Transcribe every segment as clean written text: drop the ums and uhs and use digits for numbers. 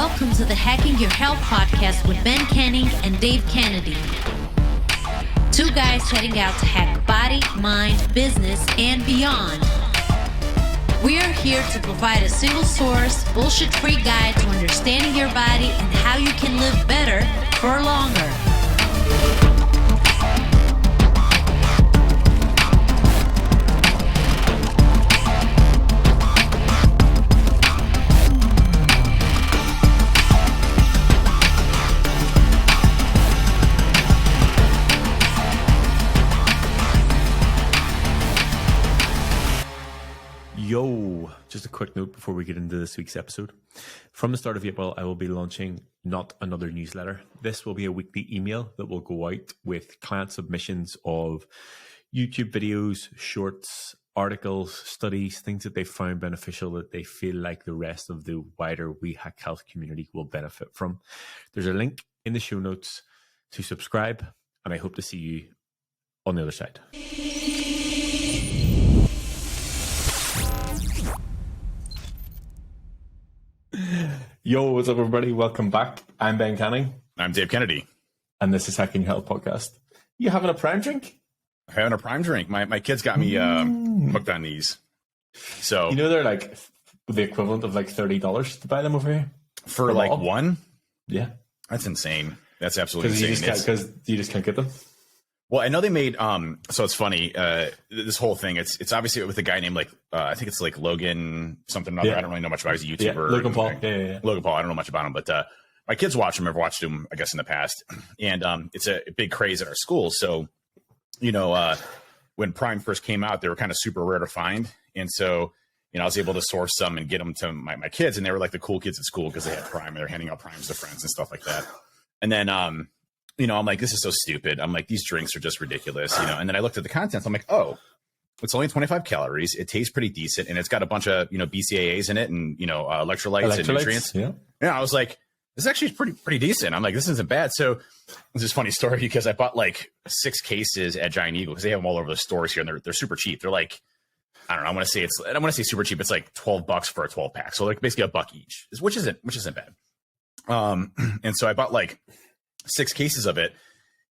Welcome to the Hacking Your Health podcast with Ben Canning and Dave Kennedy. Two guys heading out to hack body, mind, business, and beyond. We are here to provide a single source, bullshit-free guide to understanding your body and how you can live better for longer. Yo, just a quick note before we get into this week's episode. From the start of April, I will be launching Not Another Newsletter. This will be a weekly email that will go out with client submissions of YouTube videos, shorts, articles, studies, things that they found beneficial that they feel like the rest of the wider WeHackHealth community will benefit from. There's a link in the show notes to subscribe, and I hope to see you on the other side. Yo, what's up, everybody? Welcome back. I'm Ben Canning. I'm Dave Kennedy. And this is Hacking Your Health Podcast. You having a prime drink? Having a prime drink. My kids got me hooked on these. So you know they're like the equivalent of like $30 to buy them over here? For like one? Yeah. That's insane. That's absolutely insane. Because you just can't get them? Well, I know they made, so it's funny, this whole thing, it's obviously with a guy named like, I think it's like Logan something or other. I don't really know much about him. He's a YouTuber. Yeah, Logan Paul. Yeah. Logan Paul. I don't know much about him, but my kids watch him. I've watched him, I guess, in the past. And it's a big craze at our school. So, you know, when Prime first came out, they were kind of super rare to find. And so, you know, I was able to source some and get them to my kids. And they were like the cool kids at school because they had Prime and they're handing out Primes to friends and stuff like that. And then, you know, I'm like, this is so stupid. I'm like, these drinks are just ridiculous, you know? And then I looked at the contents. I'm like, oh, it's only 25 calories. It tastes pretty decent. And it's got a bunch of, you know, BCAAs in it and, you know, electrolytes and nutrients. Yeah. Yeah. I was like, this is actually pretty decent. I'm like, this isn't bad. So it's this funny story because I bought like 6 cases at Giant Eagle because they have them all over the stores here and they're super cheap. They're like, I don't know. I want to say super cheap. It's like $12 for a 12 pack. So like basically $1 each, which isn't bad. And so I bought like 6 cases of it.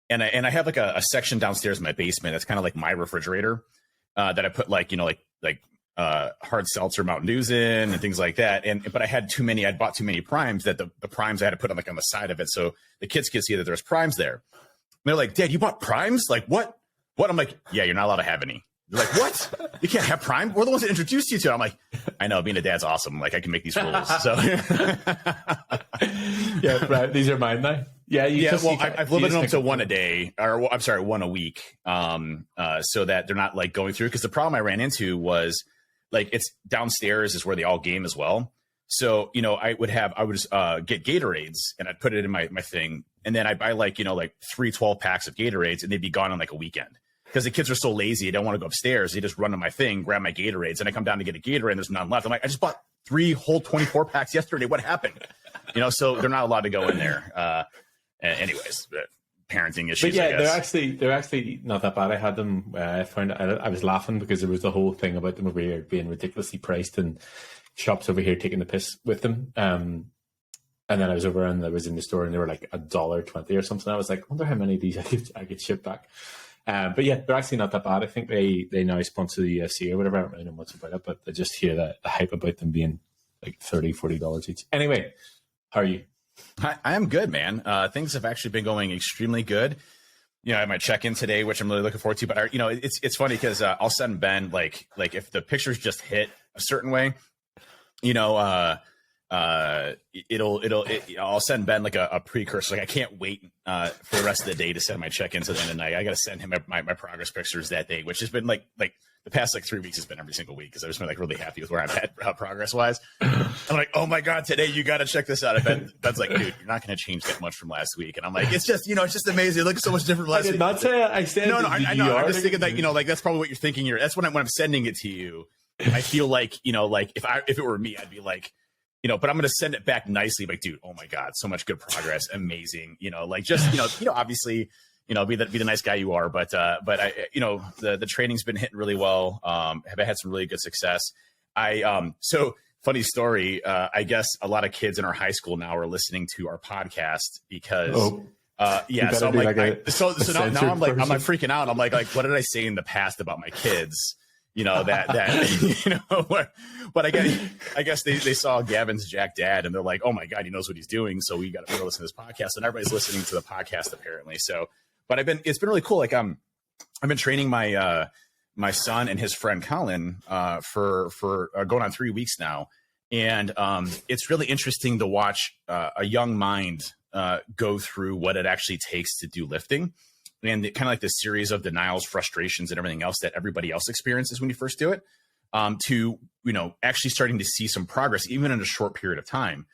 And I have like a section downstairs in my basement. That's kind of like my refrigerator that I put like, you know, like hard seltzer Mountain Dews in and things like that. But I had too many, I'd bought too many Primes that the Primes I had to put on like on the side of it. So the kids could see that there's Primes there. And they're like, Dad, you bought Primes? Like what? I'm like, yeah, you're not allowed to have any. They're like, what? You can't have Prime? We're the ones that introduced you to it. I'm like, I know, being a dad's awesome. Like I can make these rules. So yeah, right. These are mine now. Yeah. Well, I've limited them to one a day, or I'm sorry, one a week, so that they're not like going through. Because the problem I ran into was like it's downstairs is where they all game as well. So you know, I would just get Gatorades and I'd put it in my thing, and then I buy like 3 12 packs of Gatorades, and they'd be gone on like a weekend. Because the kids are so lazy, they don't want to go upstairs. They just run to my thing, grab my Gatorades, and I come down to get a Gatorade, and there's none left. I'm like, I just bought 3 whole 24 packs yesterday. What happened? You know, so they're not allowed to go in there. Anyways, parenting issues. But yeah, I guess. they're actually not that bad. I had them. I was laughing because there was the whole thing about them over here being ridiculously priced, and shops over here taking the piss with them. And then I was over and I was in the store, and they were like $1.20 or something. I was like, I wonder how many of these I could ship back. But yeah, they're actually not that bad. I think they now sponsor the UFC or whatever. I don't really know much about it, but I just hear the hype about them being like $30, $40 each. Anyway, how are you? I am good, man. Things have actually been going extremely good. You know, I have my check-in today, which I'm really looking forward to. But you know, it's funny because I'll send Ben like if the pictures just hit a certain way, you know, I'll send Ben like a precursor. Like I can't wait for the rest of the day to send my check-in to the end of the night. I got to send him my progress pictures that day, which has been like the past like 3 weeks has been every single week because I've just been like really happy with where I'm at progress wise. I'm like, oh my God, today you got to check this out. Ben's like, dude, you're not going to change that much from last week. And I'm like, it's just, you know, it's just amazing. It looks so much different from last week. I did not say I said no, I know. I'm just thinking that, you know, like that's probably what you're thinking. That's when I'm sending it to you. I feel like, you know, like if it were me, I'd be like, you know, but I'm going to send it back nicely. Like, dude, oh my God, so much good progress. Amazing. You know, like just, you know, obviously, you know, be the nice guy you are, but I, you know, the training's been hitting really well. Have had some really good success. So funny story. I guess a lot of kids in our high school now are listening to our podcast because, yeah. So I'm like, so now I'm like freaking out. I'm like, what did I say in the past about my kids? You know, that, you know, but I guess they saw Gavin's Jack Dad and they're like, oh my God, he knows what he's doing. So we got to listen to this podcast, and everybody's listening to the podcast apparently. So, but it's been really cool. Like, I've been training my son and his friend Colin for going on 3 weeks now. And it's really interesting to watch a young mind go through what it actually takes to do lifting. And kind of like the series of denials, frustrations, and everything else that everybody else experiences when you first do it, to, you know, actually starting to see some progress, even in a short period of time.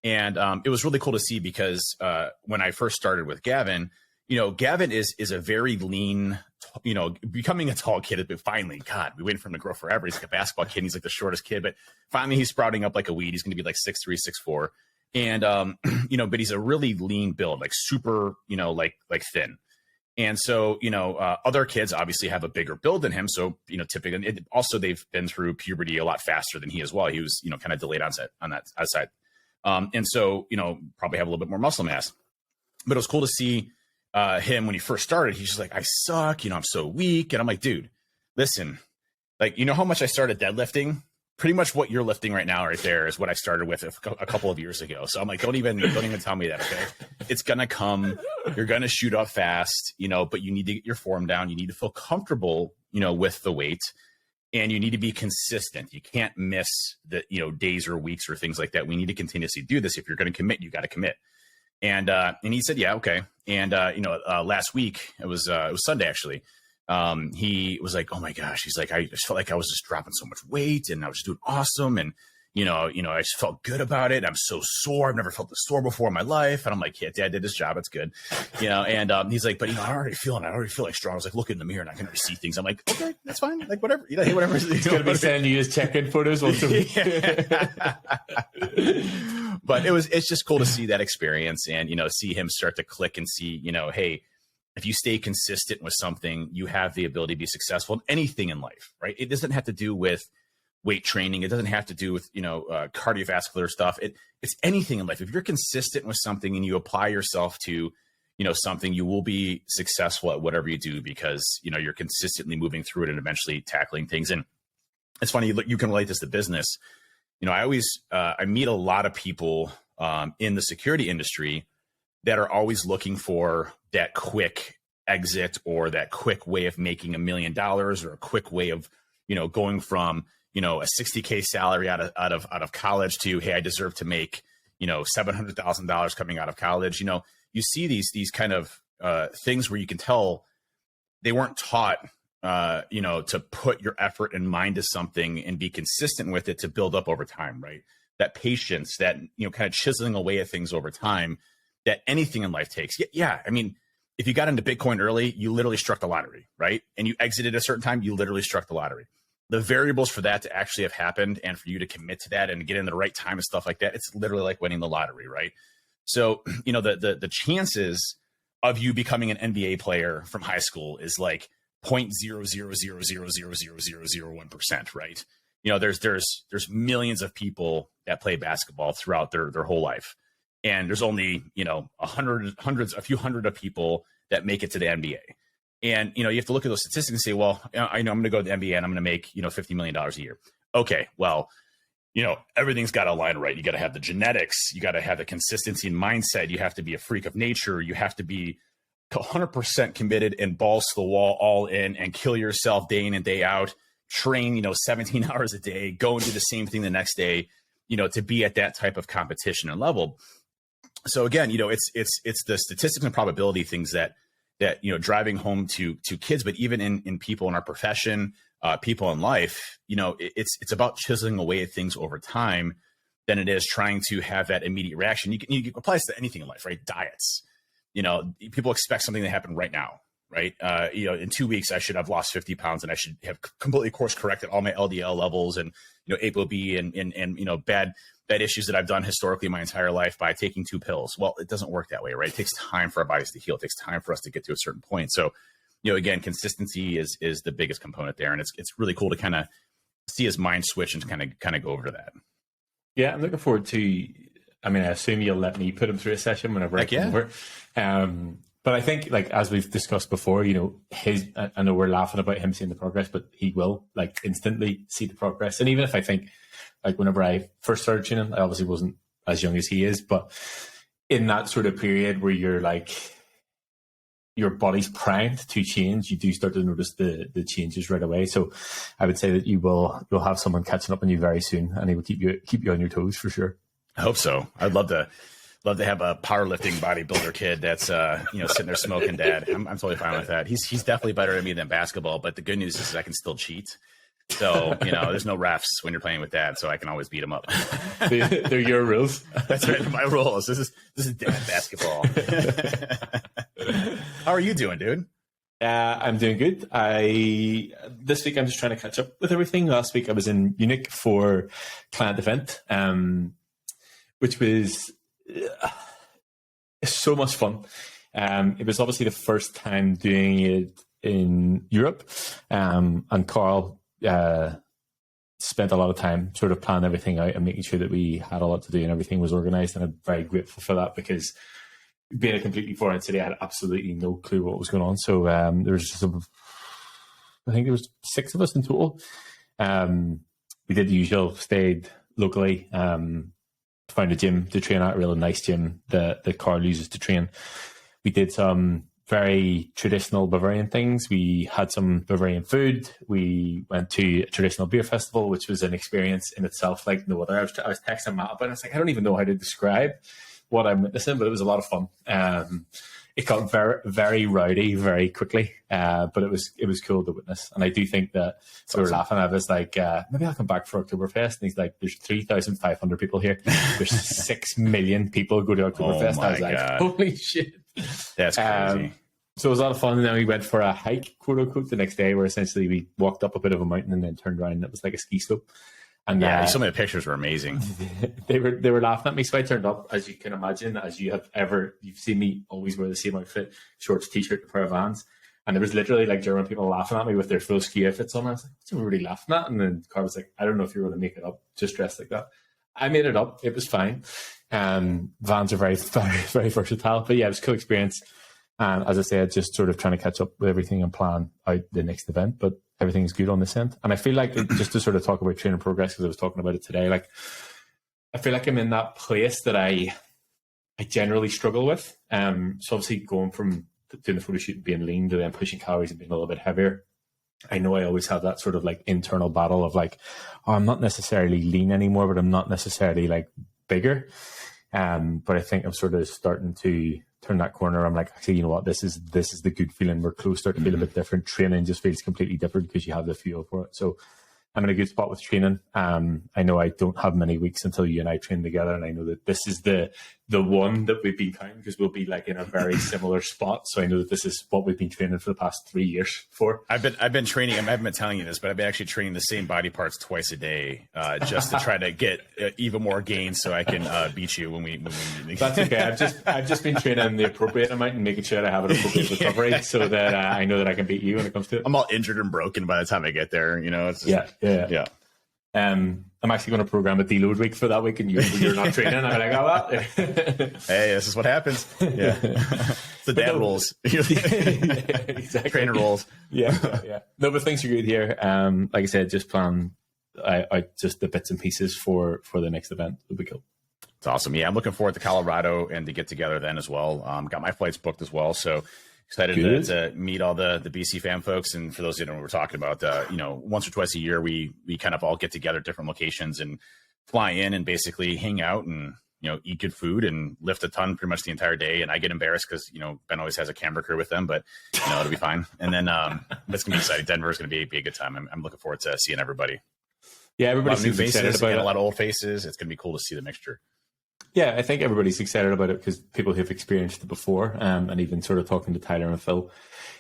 And it was really cool to see because when I first started with Gavin, you know, Gavin is a very lean, you know, becoming a tall kid. But finally, God, we waited for him to grow forever. He's like a basketball kid. And he's like the shortest kid, but finally he's sprouting up like a weed. He's going to be like 6'3", 6'4". And, you know, but he's a really lean build, like super, you know, like thin. And so, you know, other kids obviously have a bigger build than him. So, you know, typically, also they've been through puberty a lot faster than he as well. He was, you know, kind of delayed on that side. And so, you know, probably have a little bit more muscle mass. But it was cool to see him when he first started. He's just like, I suck, you know, I'm so weak. And I'm like, dude, listen, like, you know how much I started deadlifting? Pretty much what you're lifting right now right there is what I started with a couple of years ago. So I'm like, don't even tell me that. Okay. It's going to come, you're going to shoot up fast, you know, but you need to get your form down. You need to feel comfortable, you know, with the weight, and you need to be consistent. You can't miss the, you know, days or weeks or things like that. We need to continuously do this. If you're going to commit, you got to commit. And he said, yeah, okay. And, you know, last week it was Sunday actually. He was like, oh my gosh, he's like, I just felt like I was just dropping so much weight and I was doing awesome. And, you know, I just felt good about it. I'm so sore. I've never felt this sore before in my life. And I'm like, yeah, Dad did his job. It's good. You know, and, he's like, but you know, I already feel like strong. I was like, look in the mirror and I can already see things. I'm like, okay, that's fine. Like whatever, you know, hey, whatever. He's going to be sending you his check-in photos once a week. But it's just cool to see that experience and, you know, see him start to click and see, you know, hey, if you stay consistent with something, you have the ability to be successful in anything in life, right? It doesn't have to do with weight training. It doesn't have to do with, you know, cardiovascular stuff. It's anything in life. If you're consistent with something and you apply yourself to, you know, something, you will be successful at whatever you do because, you know, you're consistently moving through it and eventually tackling things. And it's funny, you can relate this to business. You know, I always, I meet a lot of people in the security industry that are always looking for that quick exit or that quick way of making $1 million or a quick way of, you know, going from, you know, a $60K salary out of college to, hey, I deserve to make, you know, $700,000 coming out of college. You know, you see these kind of things where you can tell they weren't taught, you know, to put your effort and mind to something and be consistent with it to build up over time, right? That patience, that, you know, kind of chiseling away at things over time that anything in life takes. Yeah. I mean, if you got into Bitcoin early, you literally struck the lottery, right? And you exited at a certain time, you literally struck the lottery. The variables for that to actually have happened and for you to commit to that and get in the right time and stuff like that, it's literally like winning the lottery, right? So, you know, the chances of you becoming an NBA player from high school is like 0.000000001%, right? You know, there's millions of people that play basketball throughout their whole life. And there's only, you know, a few hundred of people that make it to the NBA. And, you know, you have to look at those statistics and say, well, I know I'm going to go to the NBA and I'm going to make, you know, $50 million a year. Okay, well, you know, everything's got to align right. You got to have the genetics. You got to have the consistency and mindset. You have to be a freak of nature. You have to be 100% committed and balls to the wall, all in, and kill yourself day in and day out. Train, you know, 17 hours a day, go and do the same thing the next day, you know, to be at that type of competition and level. So again, you know, it's the statistics and probability things that, you know, driving home to kids, but even in people in our profession, people in life, you know, it's about chiseling away at things over time than it is trying to have that immediate reaction. You can apply this to anything in life, right? Diets, you know, people expect something to happen right now, right? You know, in 2 weeks, I should have lost 50 pounds and I should have completely course corrected all my LDL levels and, you know, ApoB and, you know, bad issues that I've done historically my entire life by taking 2 pills. Well, it doesn't work that way, right? It takes time for our bodies to heal. It takes time for us to get to a certain point. So, you know, again, consistency is the biggest component there. And it's really cool to kind of see his mind switch and kind of go over to that. Yeah, I'm looking forward to. I mean, I assume you'll let me put him through a session whenever I come over. But I think, like, as we've discussed before, you know, I know we're laughing about him seeing the progress, but he will, like, instantly see the progress. And even if I think, like, whenever I first started training, I obviously wasn't as young as he is, but in that sort of period where you're like, your body's primed to change, you do start to notice the changes right away. So I would say that you'll have someone catching up on you very soon, and he will keep you on your toes for sure. I hope so. I'd love to have a powerlifting bodybuilder kid that's sitting there smoking dad. I'm totally fine with that. He's definitely better at me than basketball, but the good news is I can still cheat. So, there's no refs when you're playing with dad, so I can always beat him up. They're your rules. That's right, my rules. This is dad basketball. How are you doing, dude? I'm doing good. This week I'm just trying to catch up with everything. Last week I was in Munich for client event, which was so much fun. It was obviously the first time doing it in Europe, and Carl spent a lot of time sort of planning everything out and making sure that we had a lot to do and everything was organized. And I'm very grateful for that, because being a completely foreign city, I had absolutely no clue what was going on. So there was just I think there was 6 of us in total. We did the usual, stayed locally, found a gym to train at, a really nice gym that Carl uses to train. We did some very traditional Bavarian things. We had some Bavarian food. We went to a traditional beer festival, which was an experience in itself like no other. I was texting Matt about it. I was like, I don't even know how to describe what I'm witnessing, but it was a lot of fun. It got very, very rowdy very quickly, but it was cool to witness. And I do think that we were laughing. I was like, maybe I'll come back for Oktoberfest. And he's like, there's 3,500 people here. There's 6 million people go to Oktoberfest. I was like, holy shit. That's crazy. So it was a lot of fun. And then we went for a hike, quote unquote, the next day, where essentially we walked up a bit of a mountain and then turned around, and it was like a ski slope. And some of the pictures were amazing. They were laughing at me. So I turned up, as you can imagine, you've seen me always wear the same outfit, shorts, t-shirt, a pair of Vans. And there was literally like German people laughing at me with their full ski outfits on. I was like, what's everybody laughing at? And then Carl was like, I don't know if you're going to make it up, just dressed like that. I made it up. It was fine. Vans are very, very, very versatile. But yeah, it was a cool experience. And as I said, just sort of trying to catch up with everything and plan out the next event. But everything's good on this end. And I feel like, just to sort of talk about training progress, because I was talking about it today, like I feel like I'm in that place that I generally struggle with. So obviously going from doing the photo shoot and being lean to then pushing calories and being a little bit heavier, I know I always have that sort of like internal battle of like, oh, I'm not necessarily lean anymore, but I'm not necessarily like bigger. But I think I'm sort of starting to turn that corner. I'm like, actually, you know what? This is the good feeling. We're close, starting to feel a bit different. Training just feels completely different because you have the fuel for it. So I'm in a good spot with training. I know I don't have many weeks until you and I train together, and I know that this is the one that we've been counting, because we'll be like in a very similar spot. So I know that this is what we've been training for the past 3 years for. I've been training. I haven't been telling you this, but I've been actually training the same body parts twice a day, just to try to get even more gains, so I can beat you when we meet. That's okay. I've just been training the appropriate amount and making sure I have an appropriate recovery, so that I know that I can beat you when it comes to it. I'm all injured and broken by the time I get there. It's just, yeah. I'm actually going to program a deload week for that week, and you're not training. I'm like, oh, well. Hey, this is what happens. Yeah, it's the dad rules. Exactly. Trainer rules. Yeah. No, but things are good here. Like I said, just plan out just the bits and pieces for the next event. It'll be cool. It's awesome. Yeah, I'm looking forward to Colorado and to get together then as well. Got my flights booked as well, so excited to meet all the BC fam folks. And for those who don't know what we're talking about, once or twice a year, we kind of all get together at different locations and fly in and basically hang out and, eat good food and lift a ton pretty much the entire day. And I get embarrassed because, Ben always has a camera crew with them, but it'll be fine. And then it's going to be exciting. Denver's going to be a good time. I'm looking forward to seeing everybody. Yeah, everybody's new faces excited about and it. A lot of old faces. It's going to be cool to see the mixture. Yeah, I think everybody's excited about it because people who've experienced it before, and even sort of talking to Tyler and Phil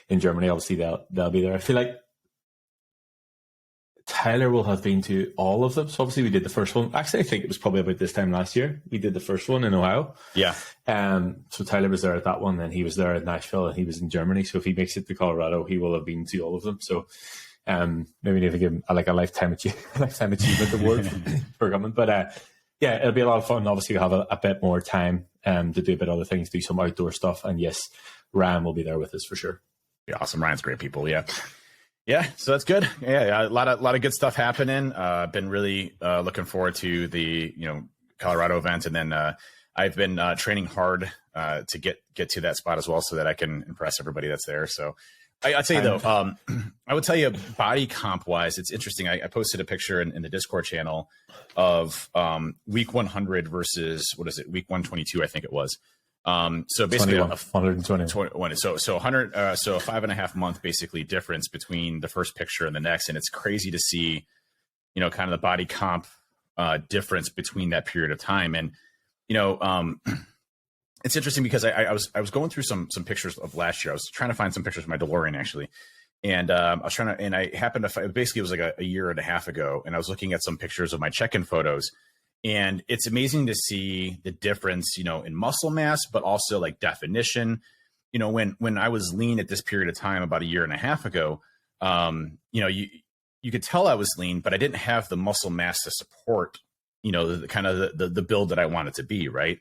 in Germany, obviously they'll be there. I feel like Tyler will have been to all of them. So obviously we did the first one. Actually, I think it was probably about this time last year. We did the first one in Ohio. Yeah. So Tyler was there at that one, then he was there at Nashville, and he was in Germany. So if he makes it to Colorado, he will have been to all of them. So maybe need to give him a lifetime achievement award for coming. But yeah, it'll be a lot of fun. Obviously, we'll have a bit more time to do a bit of other things, do some outdoor stuff. And yes, Ryan will be there with us for sure. Yeah, awesome. Ryan's great people. Yeah. Yeah. So that's good. Yeah. A lot of good stuff happening. Been really looking forward to the, Colorado event. And then I've been training hard to get to that spot as well so that I can impress everybody that's there. So I'd say though, I would tell you body comp wise, it's interesting. I posted a picture in the Discord channel of week 100 versus week 122, I think it was. So basically 120. So 100, so a 5.5 month basically difference between the first picture and the next. And it's crazy to see, kind of the body comp difference between that period of time. And, it's interesting because I was going through some pictures of last year. I was trying to find some pictures of my DeLorean actually. And I happened to find, basically it was like a year and a half ago. And I was looking at some pictures of my check-in photos. And it's amazing to see the difference, in muscle mass, but also like definition. When I was lean at this period of time about a year and a half ago, you could tell I was lean, but I didn't have the muscle mass to support, the kind of the build that I wanted to be, right?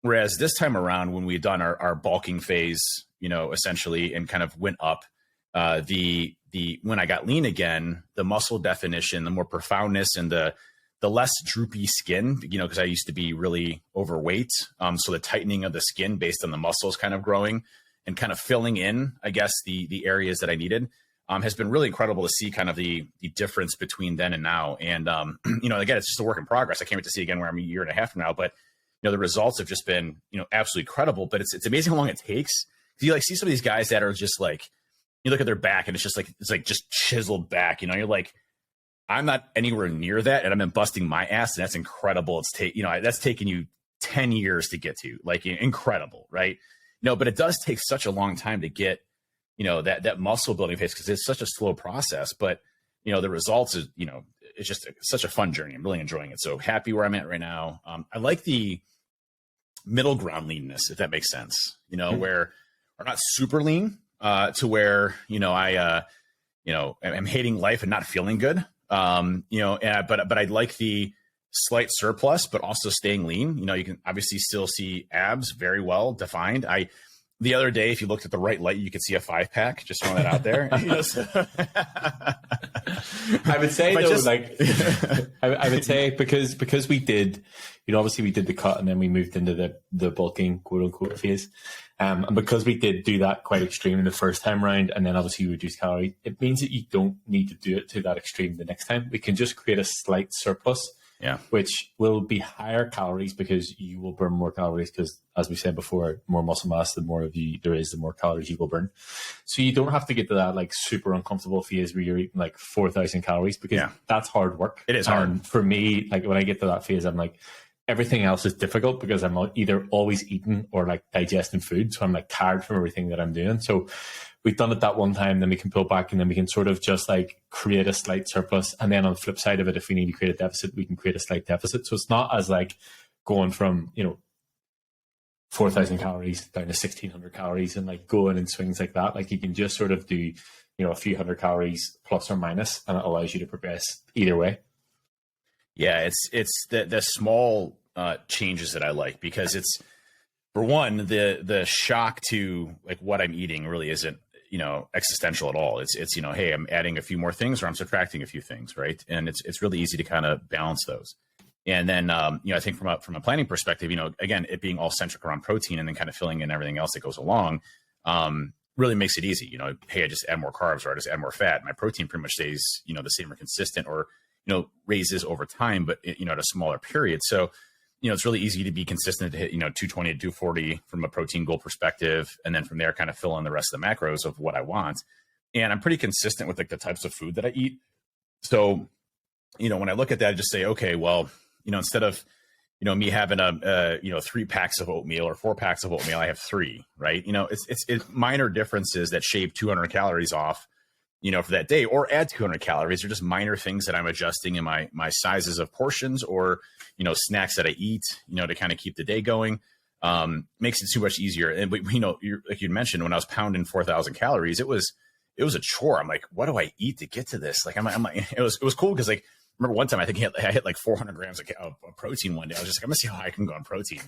Whereas this time around, when we had done our bulking phase, essentially, and kind of went up, when I got lean again, the muscle definition, the more profoundness, and the less droopy skin, because I used to be really overweight. So the tightening of the skin based on the muscles kind of growing and kind of filling in, I guess, the areas that I needed, has been really incredible to see kind of the difference between then and now. And, again, it's just a work in progress. I can't wait to see again where I'm a year and a half from now, but the results have just been, absolutely credible, but it's amazing how long it takes. You like see some of these guys that are just like, you look at their back and it's like just chiseled back, you're like, I'm not anywhere near that. And I've been busting my ass, and that's incredible. That's taken you 10 years to get to, like, incredible. Right. But it does take such a long time to get, that muscle building phase, because it's such a slow process, but the results is, it's just such a fun journey. I'm really enjoying it. So happy where I'm at right now. I like the middle ground leanness, if that makes sense, where we're not super lean, to where, I'm hating life and not feeling good. But I like the slight surplus, but also staying lean. You can obviously still see abs very well defined. The other day, if you looked at the right light, you could see a 5-pack. Just throwing that out there. I would say I would say because we did, obviously we did the cut and then we moved into the bulking quote unquote phase. And because we did do that quite extreme in the first time round, and then obviously you reduce calories, it means that you don't need to do it to that extreme the next time. We can just create a slight surplus, which will be higher calories because you will burn more calories because, as we said before, more muscle mass, the more of you there is, the more calories you will burn. So you don't have to get to that like super uncomfortable phase where you're eating like 4,000 calories because that's hard work. It is hard. And for me, like when I get to that phase, I'm like, everything else is difficult because I'm either always eating or like digesting food. So I'm like tired from everything that I'm doing. So we've done it that one time, then we can pull back and then we can sort of just like create a slight surplus. And then on the flip side of it, if we need to create a deficit, we can create a slight deficit. So it's not as like going from, 4,000 calories down to 1,600 calories and like going in swings like that. Like you can just sort of do, a few hundred calories plus or minus, and it allows you to progress either way. Yeah, it's the small changes that I like, because it's, for one, the shock to like what I'm eating really isn't, existential at all. It's hey, I'm adding a few more things or I'm subtracting a few things, right? And it's really easy to kind of balance those. And then I think from a planning perspective, again, it being all centric around protein and then kind of filling in everything else that goes along, really makes it easy. Hey, I just add more carbs or I just add more fat. My protein pretty much stays, the same or consistent, or raises over time, but at a smaller period. So, it's really easy to be consistent to hit, 220 to 240 from a protein goal perspective. And then from there, kind of fill in the rest of the macros of what I want. And I'm pretty consistent with like the types of food that I eat. So, when I look at that, I just say, okay, well, instead of, me having 3 packs of oatmeal or 4 packs of oatmeal, I have 3, right? It's minor differences that shave 200 calories off, for that day, or add 200 calories, or just minor things that I'm adjusting in my sizes of portions, or, snacks that I eat, to kind of keep the day going, makes it so much easier. And, like you mentioned, when I was pounding 4,000 calories, it was a chore. I'm like, what do I eat to get to this? Like, it was cool because like remember one time I think I hit like 400 grams of protein one day. I was just like, I'm gonna see how high I can go on protein.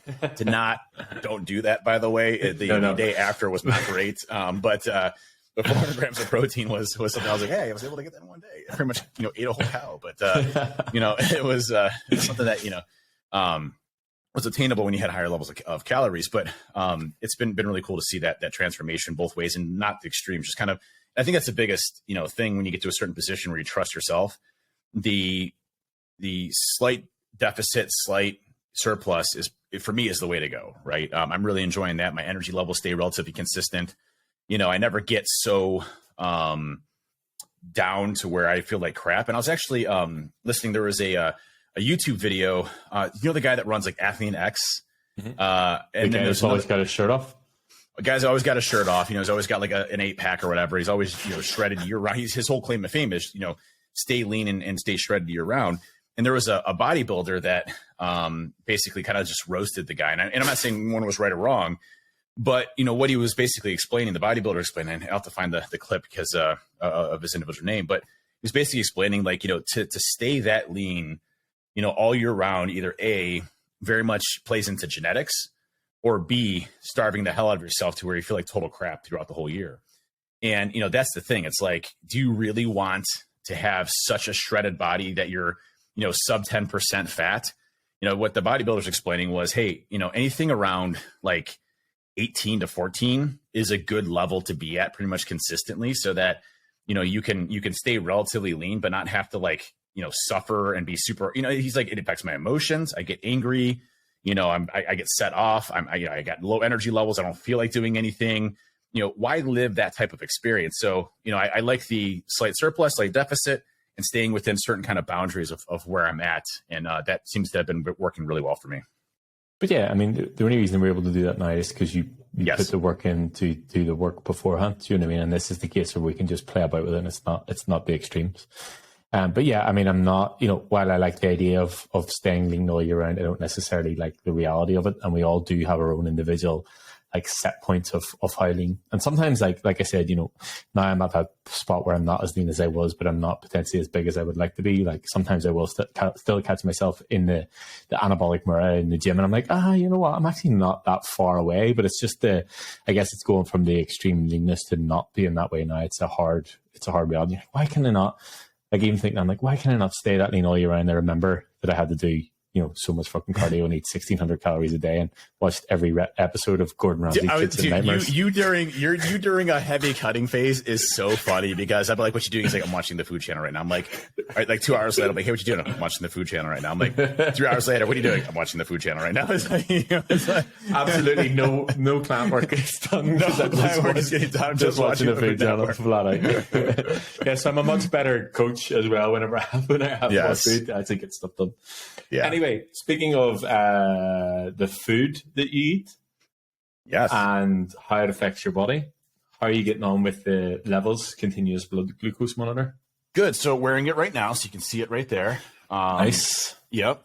Don't do that, by the way. The day after was not great. But 400 grams of protein was something I was like, hey, I was able to get that in one day. I pretty much, ate a whole cow. But, it was something that, was attainable when you had higher levels of calories. But it's been really cool to see that transformation both ways, and not the extremes. Just kind of, I think that's the biggest, thing when you get to a certain position where you trust yourself. The slight deficit, slight surplus for me is the way to go, right? I'm really enjoying that. My energy levels stay relatively consistent. I never get so down to where I feel like crap. And I was actually listening. There was a YouTube video. The guy that runs like Athlean X, and then there's always got his shirt off. A guy's always got his shirt off. He's always got like an 8-pack or whatever. He's always shredded year round. His whole claim to fame is stay lean and stay shredded year round. And there was a bodybuilder that basically kind of just roasted the guy. And I'm not saying one was right or wrong. But, what he was basically explaining, the bodybuilder explaining, I'll have to find the clip because of his individual name, but he was basically explaining like, to stay that lean, all year round, either A, very much plays into genetics, or B, starving the hell out of yourself to where you feel like total crap throughout the whole year. And, that's the thing. It's like, do you really want to have such a shredded body that you're, sub 10% fat? What the bodybuilder's explaining was, hey, anything around like 18 to 14 is a good level to be at pretty much consistently, so that, you can stay relatively lean, but not have to like, suffer and be super, he's like, it affects my emotions. I get angry, I get set off. I got low energy levels. I don't feel like doing anything, why live that type of experience? So, I like the slight surplus, slight deficit, and staying within certain kind of boundaries of where I'm at. And that seems to have been working really well for me. But yeah, I mean, the only reason we're able to do that now is because you Yes. put the work in to do the work beforehand. Do you know what I mean? And this is the case where we can just play about with it, and it's not the extremes. But yeah, I mean, I'm not, while I like the idea of staying lean all year round, I don't necessarily like the reality of it. And we all do have our own individual like set points of how lean. And sometimes like I said, now I'm at that spot where I'm not as lean as I was, but I'm not potentially as big as I would like to be. Like sometimes I will still catch myself in the anabolic mirror in the gym, and I'm like, you know what? I'm actually not that far away, but it's just I guess it's going from the extreme leanness to not being that way now. It's a hard reality. Why can I not, like even thinking, I'm like, why can I not stay that lean all year round? I remember that I had to do so much fucking cardio and eat 1,600 calories a day, and watched every episode of Gordon Ramsay's Kitchen Nightmares. You during a heavy cutting phase is so funny, because I'd be like, what you doing? He's like, I'm watching the Food Channel right now. I'm like, all right, like 2 hours later, I'm like, hey, what you doing? I'm watching the Food Channel right now. I'm like, 3 hours later, what are you doing? I'm watching the Food Channel right now. It's like, absolutely no client work is done. No client work is getting done. I'm just watching the Food Channel. Flat out. Yes, I'm a much better coach as well whenever I have more food. I think it's stuff done. Yeah. Anyway, speaking of the food that you eat, yes, and how it affects your body, how are you getting on with the levels, continuous blood glucose monitor? Good. So wearing it right now, so you can see it right there. Nice. Yep.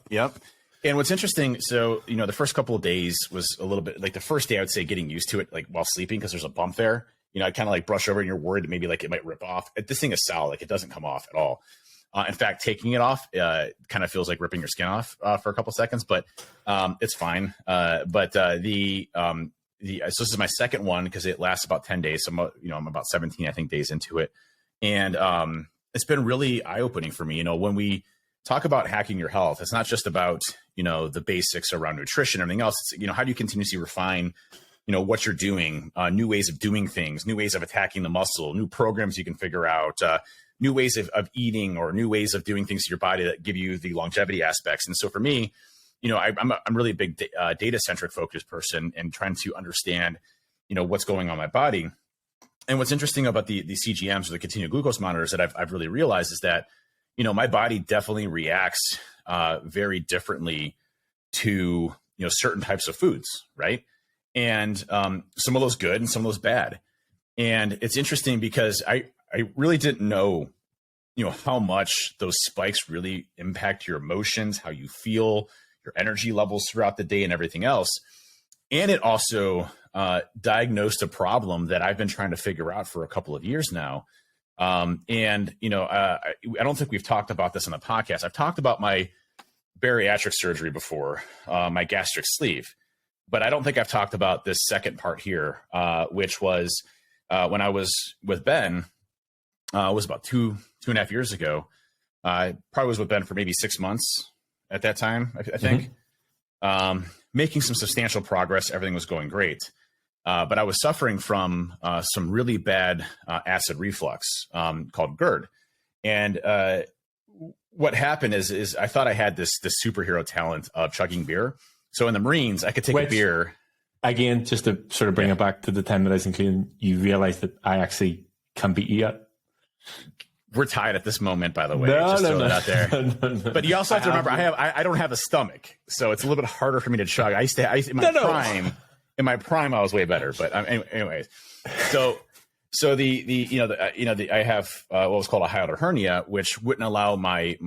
And what's interesting, so the first couple of days was a little bit like the first day I would say getting used to it, like while sleeping, because there's a bump there. I kind of like brush over, and you're worried that maybe like it might rip off. This thing is solid, like it doesn't come off at all. In fact, taking it off kind of feels like ripping your skin off for a couple seconds, but it's fine. So this is my second one, because it lasts about 10 days. So I'm about 17, I think, days into it, and it's been really eye opening for me. When we talk about hacking your health, it's not just about the basics around nutrition and everything else. It's how do you continuously refine what you're doing, new ways of doing things, new ways of attacking the muscle, new programs you can figure out. New ways of eating, or new ways of doing things to your body that give you the longevity aspects. And so for me, I'm really a big data-centric focused person, and trying to understand, what's going on in my body. And what's interesting about the CGMs, or the continuous glucose monitors, that I've really realized is that, my body definitely reacts very differently to, certain types of foods, right? And some of those good and some of those bad. And it's interesting because I really didn't know, how much those spikes really impact your emotions, how you feel, your energy levels throughout the day, and everything else. And it also diagnosed a problem that I've been trying to figure out for a couple of years now, And, I don't think we've talked about this on the podcast. I've talked about my bariatric surgery before, my gastric sleeve, but I don't think I've talked about this second part here, which was when I was with Ben, it was about two and a half years ago. I probably was with Ben for maybe 6 months at that time, I think. Making some substantial progress. Everything was going great. But I was suffering from some really bad acid reflux called GERD. And what happened is I thought I had this superhero talent of chugging beer. So in the Marines, I could take a beer. Again, just to sort of bring it back to the time that I was including, you realize that I actually can beat you at. We're tied at this moment, by the way. Just throw that out there. But you also have to remember, I don't have a stomach, so it's a little bit harder for me to chug. In my prime, I was way better. But anyways, so I have what was called a hiatal hernia, which wouldn't allow my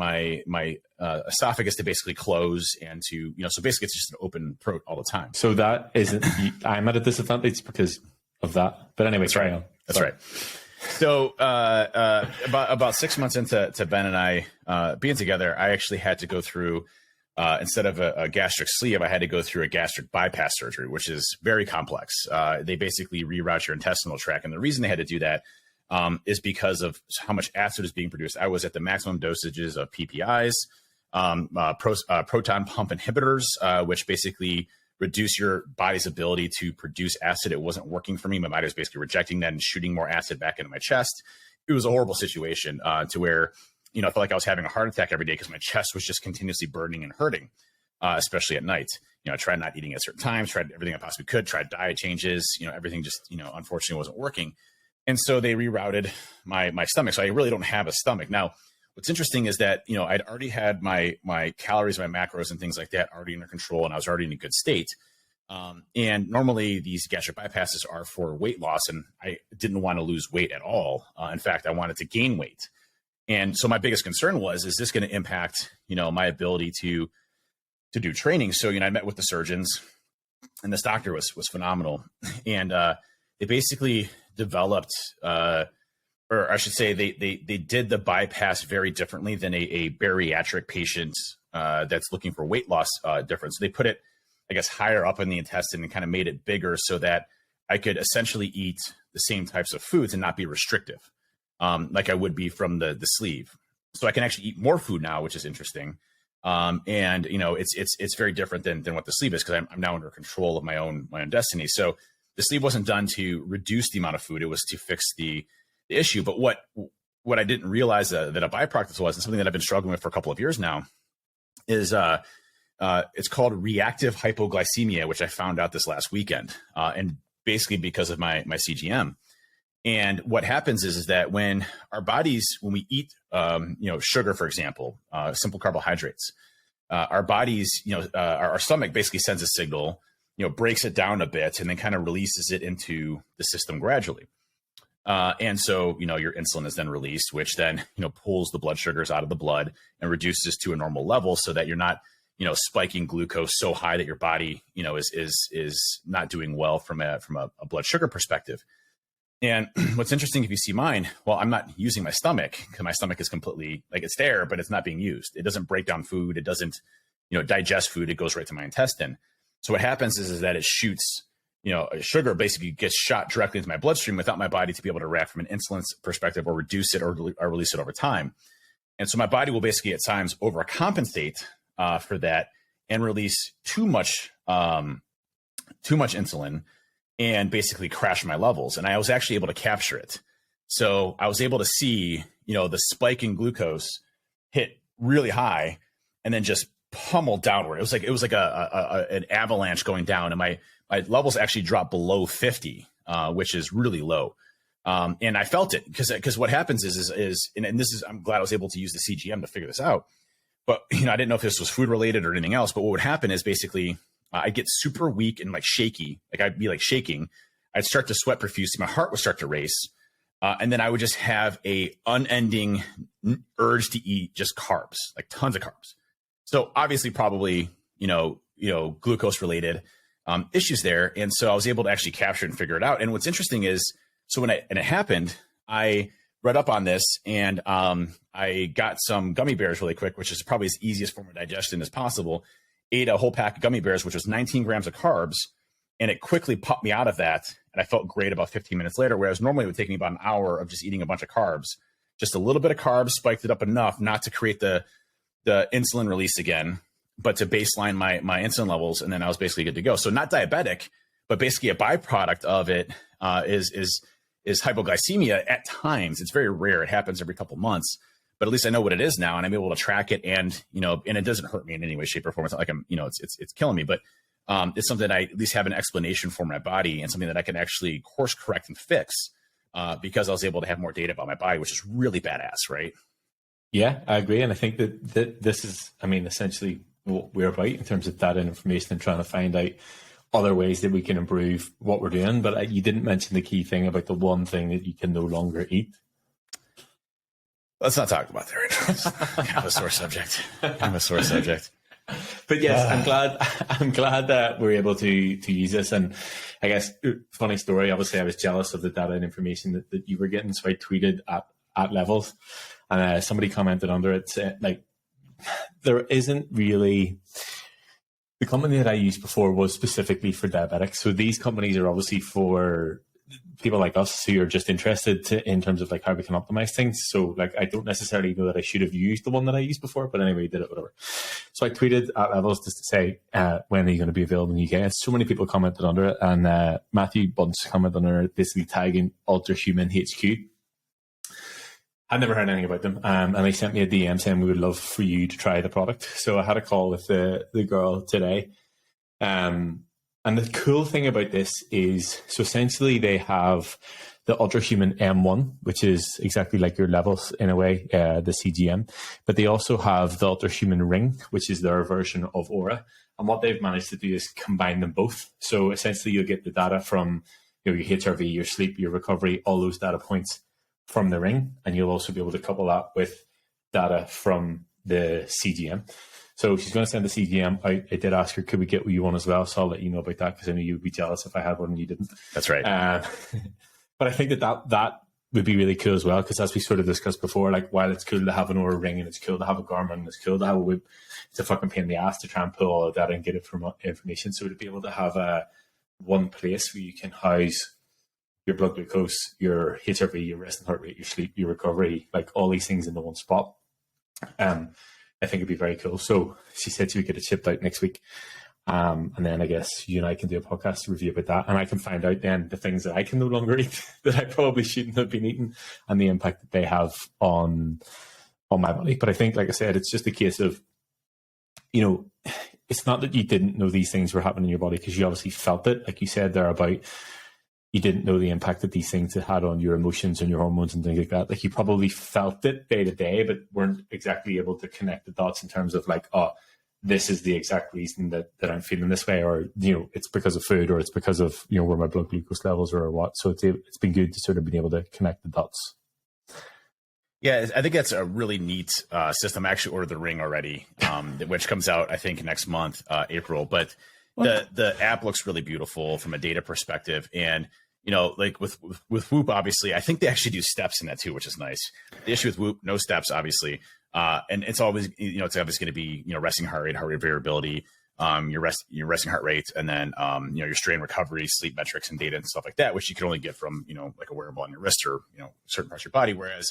esophagus to basically close and to so basically it's just an open throat all the time. So that isn't. I'm at a disadvantage because of that. But anyway, that's right. That's right. So about 6 months into Ben and I being together, I actually had to go through instead of a gastric sleeve, I had to go through a gastric bypass surgery, which is very complex. They basically reroute your intestinal tract, and the reason they had to do that is because of how much acid is being produced. I was at the maximum dosages of PPIs, proton pump inhibitors, which basically reduce your body's ability to produce acid. It wasn't working for me. My body was basically rejecting that and shooting more acid back into my chest. It was a horrible situation to where, I felt like I was having a heart attack every day because my chest was just continuously burning and hurting, especially at night. I tried not eating at certain times, tried everything I possibly could, tried diet changes, everything just, unfortunately wasn't working. And so they rerouted my stomach. So I really don't have a stomach. Now, what's interesting is that, I'd already had my calories, my macros and things like that already under control, and I was already in a good state. And normally these gastric bypasses are for weight loss, and I didn't want to lose weight at all. In fact, I wanted to gain weight. And so my biggest concern was, is this going to impact, my ability to do training? So, I met with the surgeons, and this doctor was phenomenal. And they basically developed, or I should say they did the bypass very differently than a bariatric patient that's looking for weight loss difference. They put it, I guess, higher up in the intestine and kind of made it bigger so that I could essentially eat the same types of foods and not be restrictive, like I would be from the sleeve. So I can actually eat more food now, which is interesting. And it's very different than what the sleeve is, because I'm now under control of my own destiny. So the sleeve wasn't done to reduce the amount of food; it was to fix the issue. But what I didn't realize that a byproduct was, and something that I've been struggling with for a couple of years now, is it's called reactive hypoglycemia, which I found out this last weekend, and basically because of my CGM. And what happens is that when our bodies, when we eat, sugar, for example, simple carbohydrates, our bodies, our stomach basically sends a signal, breaks it down a bit, and then kind of releases it into the system gradually. And so, your insulin is then released, which then, pulls the blood sugars out of the blood and reduces to a normal level so that you're not, spiking glucose so high that your body, is not doing well from a blood sugar perspective. And what's interesting, if you see mine, well, I'm not using my stomach because my stomach is completely, like, it's there, but it's not being used. It doesn't break down food. It doesn't, digest food. It goes right to my intestine. So what happens is that it shoots, sugar basically gets shot directly into my bloodstream without my body to be able to react from an insulin perspective or reduce it or release it over time. And so my body will basically at times overcompensate for that and release too much insulin and basically crash my levels. And I was actually able to capture it. So I was able to see, the spike in glucose hit really high and then just pummel downward. It was like an avalanche going down, and my levels actually dropped below 50, which is really low. And I felt it because what happens is this is, I'm glad I was able to use the CGM to figure this out. But, I didn't know if this was food related or anything else. But what would happen is basically I'd get super weak and shaky. Like I'd be shaking. I'd start to sweat profusely. My heart would start to race. And then I would just have a unending urge to eat just carbs, like tons of carbs. So obviously probably, glucose related issues there. And so I was able to actually capture it and figure it out. And what's interesting is, so when it happened, I read up on this, and I got some gummy bears really quick, which is probably as easiest form of digestion as possible. Ate a whole pack of gummy bears, which was 19 grams of carbs, and it quickly popped me out of that. And I felt great about 15 minutes later, whereas normally it would take me about an hour of just eating a bunch of carbs. Just a little bit of carbs spiked it up enough not to create the insulin release again, but to baseline my insulin levels, and then I was basically good to go. So not diabetic, but basically a byproduct of it is hypoglycemia at times. It's very rare. It happens every couple months, but at least I know what it is now, and I'm able to track it. And and it doesn't hurt me in any way, shape, or form. It's not like I'm, it's killing me, but it's something that I at least have an explanation for my body, and something that I can actually course correct and fix because I was able to have more data about my body, which is really badass, right? Yeah, I agree, and I think that this is, essentially what we're about in terms of data and information and trying to find out other ways that we can improve what we're doing. But you didn't mention the key thing about the one thing that you can no longer eat. Let's not talk about that right now. It's kind of a sore subject. But yes, I'm glad that we're able to use this. And I guess, funny story, obviously I was jealous of the data and information that you were getting. So I tweeted at levels, and somebody commented under it saying, like, there isn't really, the company that I used before was specifically for diabetics. So these companies are obviously for people like us who are just interested in terms of like how we can optimize things. So like, I don't necessarily know that I should have used the one that I used before, but anyway, did it, whatever. So I tweeted at levels just to say, when are you going to be available in the UK? And so many people commented under it, and Matthew Bunce commented under it, basically tagging Ultra Human HQ. I'd never heard anything about them, and they sent me a DM saying we would love for you to try the product. So I had a call with the girl today, and the cool thing about this is, so essentially they have the Ultra Human M1, which is exactly like your levels in a way, the CGM, but they also have the Ultra Human Ring, which is their version of Aura. And what they've managed to do is combine them both. So essentially you'll get the data from your HRV, your sleep, your recovery, all those data points from the ring, and you'll also be able to couple that with data from the CGM. So she's going to send the CGM out. I did ask her, could we get you one as well? So I'll let you know about that, because I know you would be jealous if I had one and you didn't. That's right. But I think that would be really cool as well, because as we sort of discussed before, like, while it's cool to have an Oura ring and it's cool to have a Garmin and it's cool to have a Whoop, it's a fucking pain in the ass to try and pull all of that and get it from information. So to be able to have one place where you can house your blood glucose, your HRV, your resting heart rate, your sleep, your recovery, like all these things in the one spot, I think it'd be very cool. So she said she would get it shipped out next week. And then I guess you and I can do a podcast review about that, and I can find out then the things that I can no longer eat that I probably shouldn't have been eating, and the impact that they have on my body. But I think, like I said, it's just a case of, it's not that you didn't know these things were happening in your body, because you obviously felt it. Like you said there about, you didn't know the impact that these things had on your emotions and your hormones and things like that. Like, you probably felt it day to day, but weren't exactly able to connect the dots in terms of like, oh, this is the exact reason that I'm feeling this way, or, it's because of food, or it's because of, where my blood glucose levels are, or what. So it's been good to sort of be able to connect the dots. Yeah, I think that's a really neat system. I actually ordered the ring already, which comes out, I think, next month, April. But the app looks really beautiful from a data perspective. And, like with Whoop, obviously, I think they actually do steps in that too, which is nice. The issue with Whoop, no steps, obviously. And it's always, it's obviously going to be, resting heart rate variability, your resting heart rate, and then, your strain recovery, sleep metrics and data and stuff like that, which you can only get from, like a wearable on your wrist or, certain parts of your body. Whereas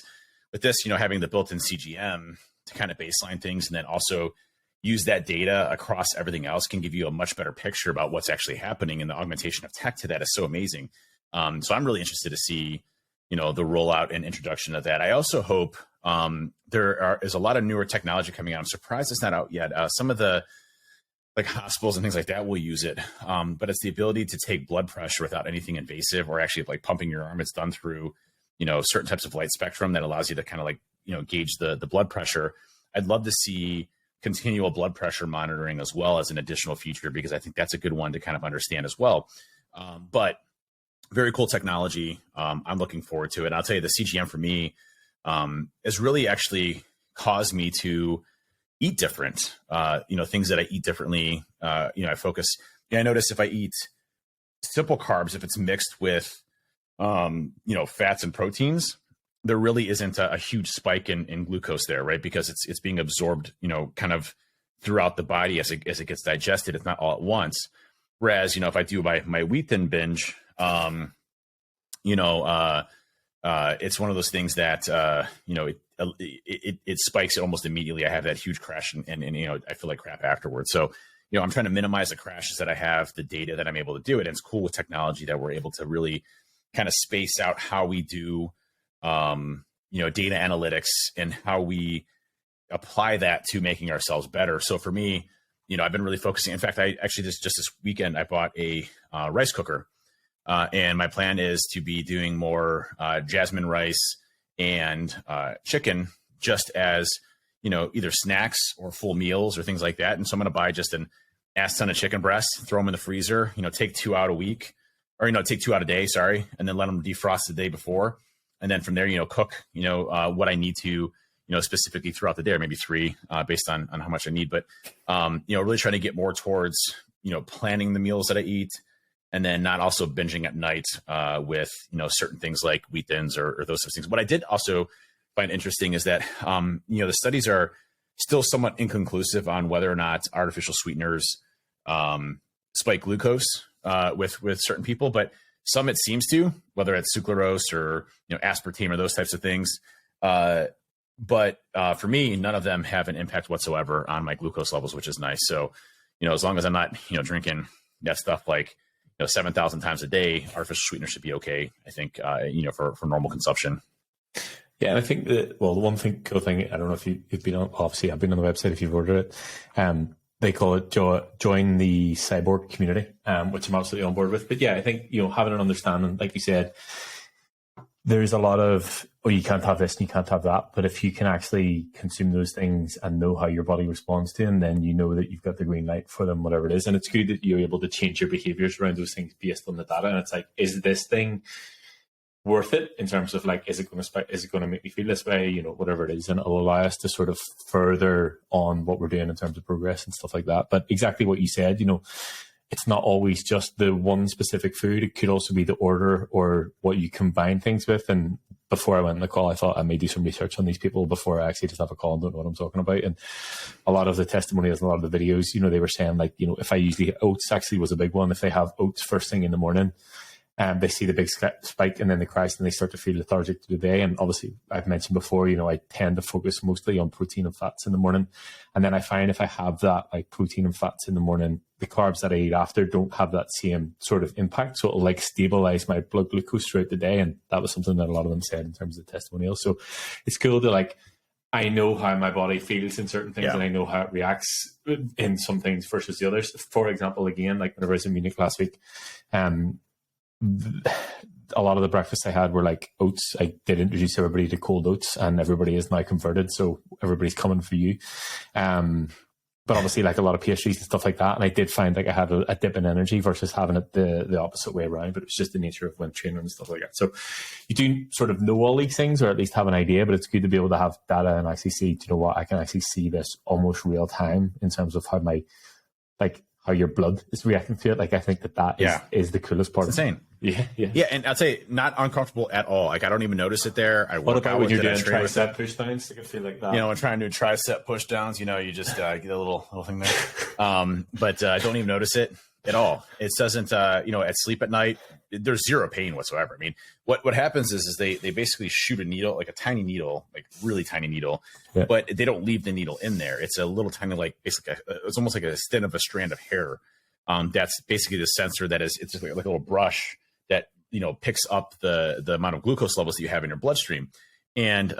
with this, having the built-in CGM to kind of baseline things, and then also use that data across everything else, can give you a much better picture about what's actually happening. And the augmentation of tech to that is so amazing. So I'm really interested to see, the rollout and introduction of that. I also hope there is a lot of newer technology coming out. I'm surprised it's not out yet. Some of the like hospitals and things like that will use it, but it's the ability to take blood pressure without anything invasive, or actually like pumping your arm. It's done through, certain types of light spectrum that allows you to kind of like, gauge the blood pressure. I'd love to see continual blood pressure monitoring as well as an additional feature, because I think that's a good one to kind of understand as well. But very cool technology. I'm looking forward to it. I'll tell you, the CGM for me has really actually caused me to eat different, things that I eat differently. I focus, I notice if I eat simple carbs, if it's mixed with, fats and proteins, there really isn't a huge spike in glucose there, right? Because it's being absorbed, kind of throughout the body as it gets digested. It's not all at once. Whereas, if I do my wheat thin binge, it's one of those things that, it spikes it almost immediately. I have that huge crash and I feel like crap afterwards. So, I'm trying to minimize the crashes that I have, the data that I'm able to do it. And it's cool with technology that we're able to really kind of space out how we do, data analytics and how we apply that to making ourselves better. So for me, I've been really focusing. In fact, I actually just this weekend, I bought a rice cooker. And my plan is to be doing more jasmine rice and chicken just as, either snacks or full meals or things like that. And so I'm going to buy just an ass ton of chicken breasts, throw them in the freezer, take 2 out a week or, take 2 out a day, sorry. And then let them defrost the day before. And then from there, cook, what I need to, specifically throughout the day, or maybe 3 based on how much I need. But, really trying to get more towards, planning the meals that I eat. And then not also binging at night with, certain things like wheat thins or those sorts of things. What I did also find interesting is that, the studies are still somewhat inconclusive on whether or not artificial sweeteners spike glucose with certain people, but some it seems to, whether it's sucralose or, aspartame or those types of things. But for me, none of them have an impact whatsoever on my glucose levels, which is nice. So, as long as I'm not, drinking that stuff like, 7,000 times a day, artificial sweetener should be okay, I think, for normal consumption. Yeah, and I think that, the one cool thing, I don't know if you've been on, obviously I've been on the website if you've ordered it. They call it join the cyborg community, which I'm absolutely on board with. But yeah, I think, having an understanding, like you said, there's a lot of, you can't have this and you can't have that. But if you can actually consume those things and know how your body responds to them, then you know that you've got the green light for them, whatever it is. And it's good that you're able to change your behaviors around those things based on the data. And it's like, is this thing worth it in terms of like, is it going to make me feel this way, whatever it is. And it'll allow us to sort of further on what we're doing in terms of progress and stuff like that. But exactly what you said, it's not always just the one specific food. It could also be the order or what you combine things with. And before I went on the call, I thought I may do some research on these people before I actually just have a call and don't know what I'm talking about. And a lot of the testimonials and a lot of the videos, they were saying like, if I usually, oats actually was a big one. If they have oats first thing in the morning, they see the big spike and then they crash and they start to feel lethargic through the day. And obviously, I've mentioned before, I tend to focus mostly on protein and fats in the morning. And then I find if I have that like protein and fats in the morning, the carbs that I eat after don't have that same sort of impact. So it'll like stabilize my blood glucose throughout the day. And that was something that a lot of them said in terms of the testimonials. So it's cool to like, I know how my body feels in certain things, and I know how it reacts in some things versus the others. For example, again, like whenever I was in Munich last week, a lot of the breakfasts I had were like oats. I did introduce everybody to cold oats, and everybody is now converted. So everybody's coming for you. But obviously, like a lot of pastries and stuff like that. And I did find like I had a dip in energy versus having it the opposite way around. But it's just the nature of when training and stuff like that. So you do sort of know all these things, or at least have an idea. But it's good to be able to have data and actually see, I can actually see this almost real time in terms of how how your blood is reacting to it. Like, I think that is the coolest part. It's insane. Yeah. And I'd say not uncomfortable at all. Like, I don't even notice it there. What about when you're doing tricep push downs? I can feel like that. When trying to do tricep push downs, you just get a little thing there. But I don't even notice it at all. It doesn't, at sleep at night, there's zero pain whatsoever. I mean, what happens is they basically shoot a needle, like a tiny needle, like really tiny needle, but they don't leave the needle in there. It's a little tiny, like basically, it's almost like a stem of a strand of hair. That's basically the sensor it's just like a little brush that, picks up the amount of glucose levels that you have in your bloodstream. And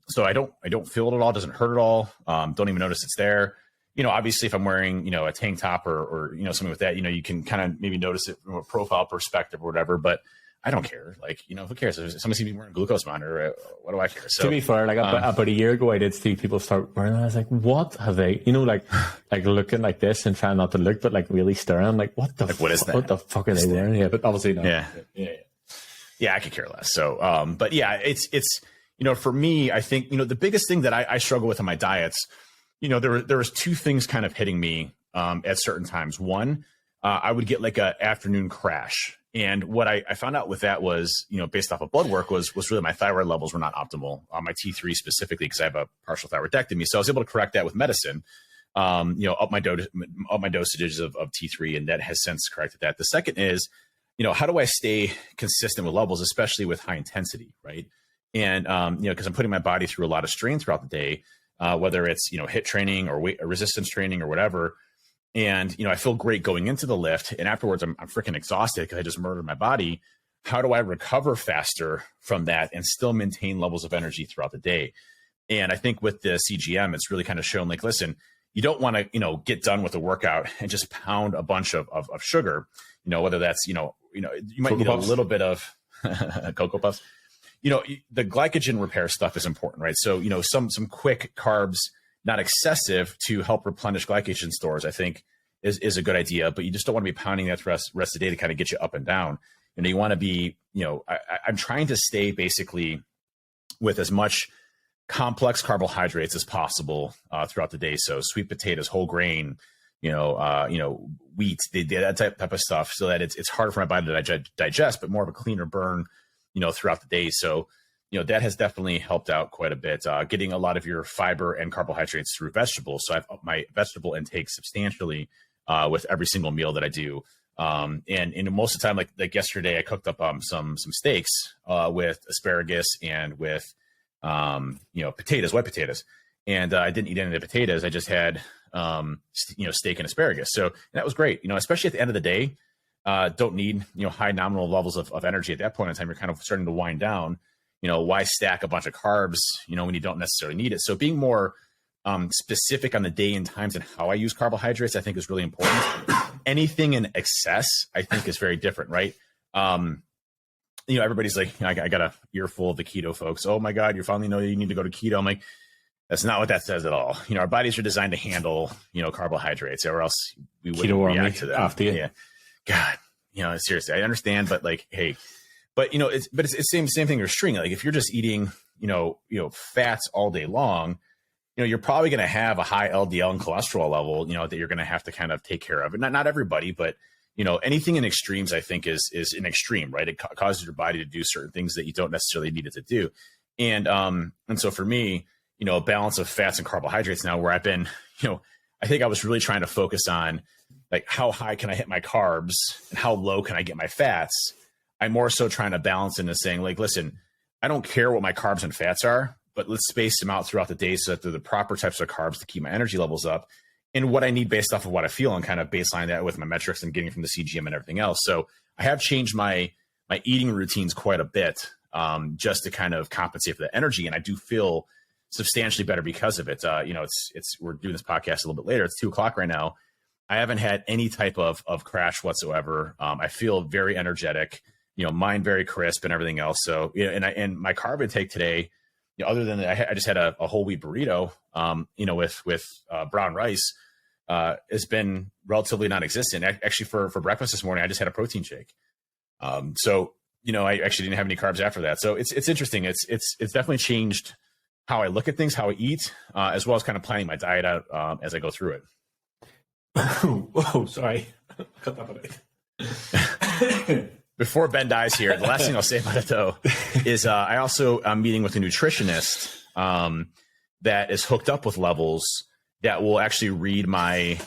so I don't feel it at all. It doesn't hurt at all. Don't even notice it's there. Obviously if I'm wearing, a tank top or something with that, you can kind of maybe notice it from a profile perspective or whatever, but I don't care. Like, who cares? If somebody sees me wearing a glucose monitor, what do I care? So, to be fair, like about a year ago, I did see people start wearing it. I was like, what have they, like looking like this and trying not to look, but like really staring, like, what the what is that? What the fuck are they wearing? Yeah, but obviously not. Yeah, I could care less. So, but yeah, it's, for me, I think, the biggest thing that I struggle with in my diets, there was two things kind of hitting me at certain times. One, I would get like a afternoon crash. And what I found out with that was, based off of blood work, was really my thyroid levels were not optimal on my T3 specifically, because I have a partial thyroidectomy. So I was able to correct that with medicine, up my dosages of T3, and that has since corrected that. The second is, how do I stay consistent with levels, especially with high intensity, right? And, because I'm putting my body through a lot of strain throughout the day, whether it's, HIIT training or weight resistance training or whatever. And, I feel great going into the lift, and afterwards I'm freaking exhausted because I just murdered my body. How do I recover faster from that and still maintain levels of energy throughout the day? And I think with the CGM, it's really kind of shown, like, listen, you don't want to, get done with a workout and just pound a bunch of sugar, whether that's, you might need a little bit of Cocoa Puffs. The glycogen repair stuff is important, right? So, some quick carbs, not excessive, to help replenish glycogen stores, I think is a good idea, but you just don't want to be pounding that rest of the day to kind of get you up and down. You want to be, I'm trying to stay basically with as much complex carbohydrates as possible throughout the day. So sweet potatoes, whole grain, wheat, that type of stuff, so that it's harder for my body to digest, but more of a cleaner burn, throughout the day. So, that has definitely helped out quite a bit, getting a lot of your fiber and carbohydrates through vegetables. So I've upped my vegetable intake substantially with every single meal that I do. And most of the time, like yesterday, I cooked up some steaks with asparagus and with potatoes, white potatoes. And I didn't eat any of the potatoes. I just had steak and asparagus. So that was great. Especially at the end of the day, don't need high nominal levels of energy at that point in time. You're kind of starting to wind down. Why stack a bunch of carbs, when you don't necessarily need it? So being more specific on the day and times and how I use carbohydrates, I think, is really important. Anything in excess, I think, is very different, right? Everybody's like, I got a earful of the keto folks. Oh my God, you finally know you need to go to keto. I'm like, that's not what that says at all. Our bodies are designed to handle, carbohydrates, or else we wouldn't react to them. After you. Yeah. God, seriously, I understand, but hey. But it's the same thing you're stringing. Like, if you're just eating, fats all day long, you're probably going to have a high LDL and cholesterol level, that you're going to have to kind of take care of. And not everybody, but anything in extremes, I think, is an extreme, right? It causes your body to do certain things that you don't necessarily need it to do. And so for me, a balance of fats and carbohydrates now, where I've been, I think I was really trying to focus on, like, how high can I hit my carbs and how low can I get my fats? I'm more so trying to balance into saying, like, listen, I don't care what my carbs and fats are, but let's space them out throughout the day so that they're the proper types of carbs to keep my energy levels up, and what I need based off of what I feel, and kind of baseline that with my metrics and getting from the CGM and everything else. So I have changed my eating routines quite a bit, just to kind of compensate for the energy. And I do feel substantially better because of it. We're doing this podcast a little bit later. It's 2:00 right now. I haven't had any type of crash whatsoever. I feel very energetic, mind very crisp and everything else. So, and my carb intake today, other than that, I just had a whole wheat burrito, with brown rice, has been relatively non-existent. Actually, for breakfast this morning, I just had a protein shake. So, I actually didn't have any carbs after that. So it's interesting. It's definitely changed how I look at things, how I eat, as well as kind of planning my diet out as I go through it. Oh, sorry. Cut that out. Before Ben dies here, the last thing I'll say about it, though, is I also am meeting with a nutritionist that is hooked up with levels that will actually read my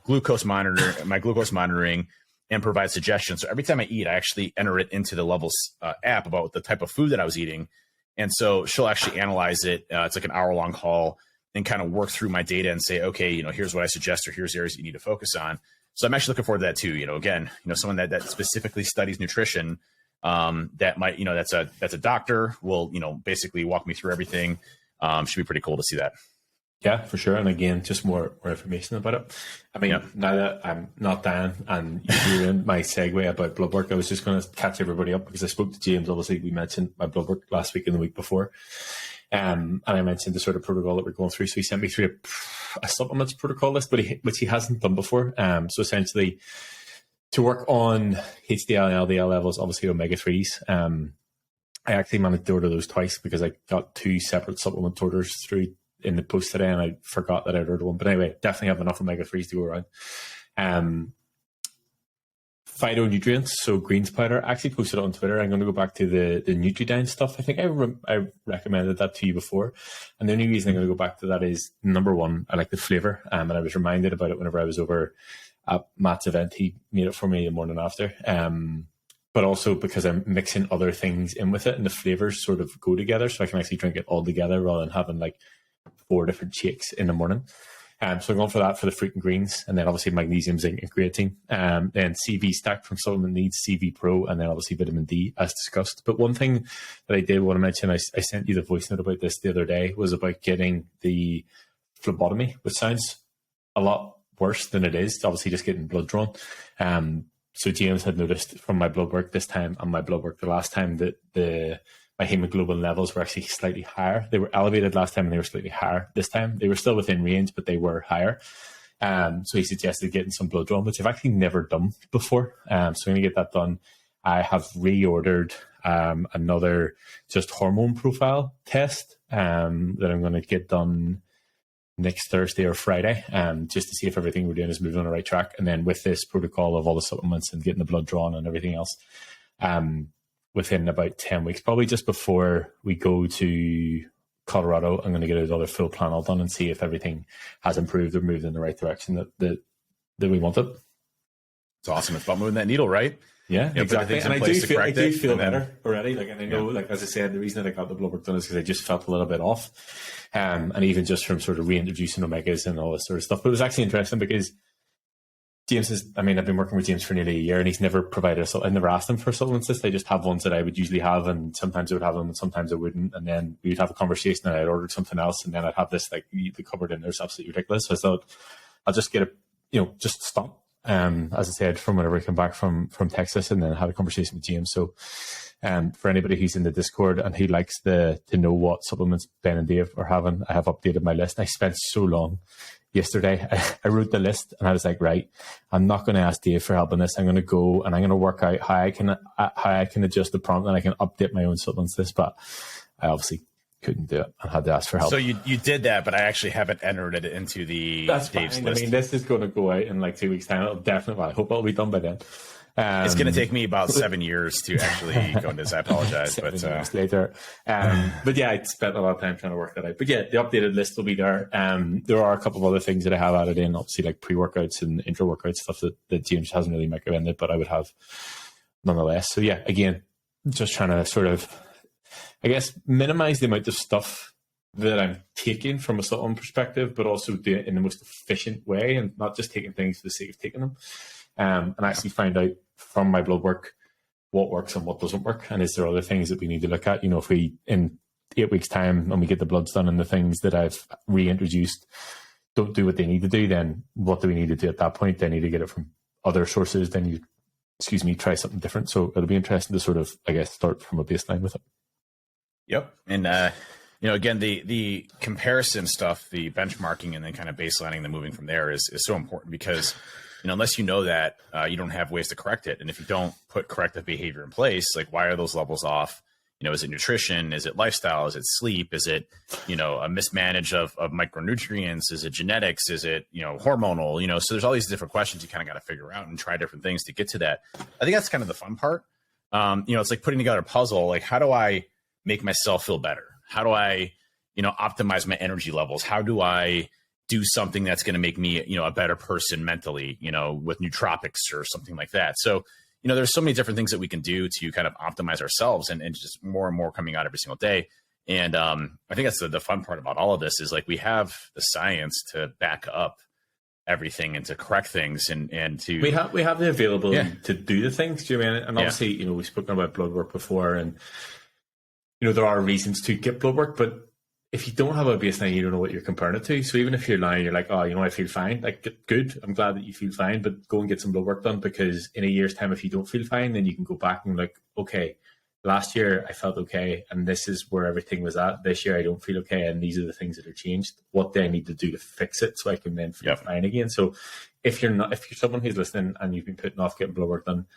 glucose monitoring and provide suggestions. So every time I eat, I actually enter it into the Levels app about the type of food that I was eating. And so she'll actually analyze it. It's like an hour-long call, and kind of work through my data and say, okay, here's what I suggest, or here's areas you need to focus on. So I'm actually looking forward to that too. Again, someone that specifically studies nutrition, that might, that's a doctor, will, basically walk me through everything. Should be pretty cool to see that. Yeah, for sure. And again, just more information about it. I mean, Now that I'm not Dan and you ruined my segue about blood work, I was just going to catch everybody up, because I spoke to James. Obviously, we mentioned my blood work last week and the week before. And I mentioned the sort of protocol that we're going through. So he sent me through a supplements protocol list, which he hasn't done before. So essentially, to work on HDL and LDL levels, obviously omega-3s, I actually managed to order those twice, because I got 2 separate supplement orders through in the post today, and I forgot that I ordered one. But anyway, definitely have enough omega-3s to go around. phytonutrients, so greens powder. I actually posted it on Twitter. I'm going to go back to the Nutridyne stuff. I think I recommended that to you before. And the only reason I'm going to go back to that is, number one, I like the flavor. And I was reminded about it whenever I was over at Matt's event. He made it for me the morning after. But also because I'm mixing other things in with it, and the flavors sort of go together, so I can actually drink it all together rather than having like 4 different shakes in the morning. So I'm going for that for the fruit and greens, and then obviously magnesium, zinc, and creatine. Then CV Stack from Supplement Needs, CV Pro, and then obviously vitamin D as discussed. But one thing that I did want to mention, I sent you the voice note about this the other day, was about getting the phlebotomy, which sounds a lot worse than it is. Obviously just getting blood drawn. So James had noticed from my blood work this time and my blood work the last time that my hemoglobin levels were actually slightly higher. They were elevated last time and they were slightly higher this time. They were still within range, but they were higher. So he suggested getting some blood drawn, which I've actually never done before. So I'm going to get that done. I have reordered another just hormone profile test that I'm going to get done next Thursday or Friday, just to see if everything we're doing is moving on the right track. And then with this protocol of all the supplements and getting the blood drawn and everything else, within about 10 weeks, probably just before we go to Colorado, I'm going to get another full plan all done and see if everything has improved or moved in the right direction that we want it. It's awesome. It's about moving that needle, right? Yeah, exactly. And I do feel better already. Like, and I know, like, as I said, the reason that I got the blood work done is because I just felt a little bit off. And even just from sort of reintroducing omegas and all this sort of stuff. But it was actually interesting because James is, I mean, I've been working with James for nearly a year and he's never provided us, I never asked him for supplements list. I just have ones that I would usually have, and sometimes I would have them and sometimes I wouldn't. And then we'd have a conversation and I'd ordered something else and then I'd have this, like, the cupboard in there's absolutely ridiculous. So I thought I'll just get just stop. As I said, from whenever I come back from Texas, and then had a conversation with James. So for anybody who's in the Discord and who likes to know what supplements Ben and Dave are having, I have updated my list. I spent so long yesterday. I wrote the list and I was like, right, I'm not going to ask Dave for help on this. I'm going to go and I'm going to work out how I can adjust the prompt and I can update my own supplements list. But I obviously couldn't do it and had to ask for help. So you did that, but I actually haven't entered it into the Dave's list. I mean, this is going to go out in like 2 weeks' time. It'll definitely, I hope it'll be done by then. It's going to take me about 7 years to actually go into this. I apologize. 7 years later. But yeah, I spent a lot of time trying to work that out. But yeah, the updated list will be there. There are a couple of other things that I have added in, obviously like pre-workouts and intra-workout stuff that James hasn't really recommended, but I would have nonetheless. So yeah, again, just trying to sort of, I guess, minimize the amount of stuff that I'm taking from a supplement perspective, but also do it in the most efficient way and not just taking things for the sake of taking them. And actually find out from my blood work what works and what doesn't work. And is there other things that we need to look at? If we, in 8 weeks' time, when we get the bloods done and the things that I've reintroduced don't do what they need to do, then what do we need to do at that point? They need to get it from other sources. Then you, try something different. So it'll be interesting to sort of, I guess, start from a baseline with it. Yep. And, again, the comparison stuff, the benchmarking, and then kind of baselining, the moving from there is so important because, unless you know that, you don't have ways to correct it. And if you don't put corrective behavior in place, like, why are those levels off? Is it nutrition? Is it lifestyle? Is it sleep? Is it, a mismanage of micronutrients? Is it genetics? Is it, hormonal? So there's all these different questions you kind of got to figure out and try different things to get to that. I think that's kind of the fun part. It's like putting together a puzzle. Like, how do I make myself feel better? How do I, optimize my energy levels? How do I do something that's going to make me, a better person mentally, with nootropics or something like that? So, there's so many different things that we can do to kind of optimize ourselves and just more and more coming out every single day. And I think that's the fun part about all of this is like, we have the science to back up everything and to correct things and to we have the availability to do the things. Do you mean? And obviously, we've spoken about blood work before, and there are reasons to get blood work, but if you don't have a baseline, you don't know what you're comparing it to. So even if you're lying, you're like, oh, I feel fine. Like, good. I'm glad that you feel fine, but go and get some blood work done, because in a year's time, if you don't feel fine, then you can go back and like, okay, last year I felt okay, and this is where everything was at. This year I don't feel okay, and these are the things that are changed. What do I need to do to fix it so I can then feel fine again? So if you're someone who's listening and you've been putting off getting blood work done,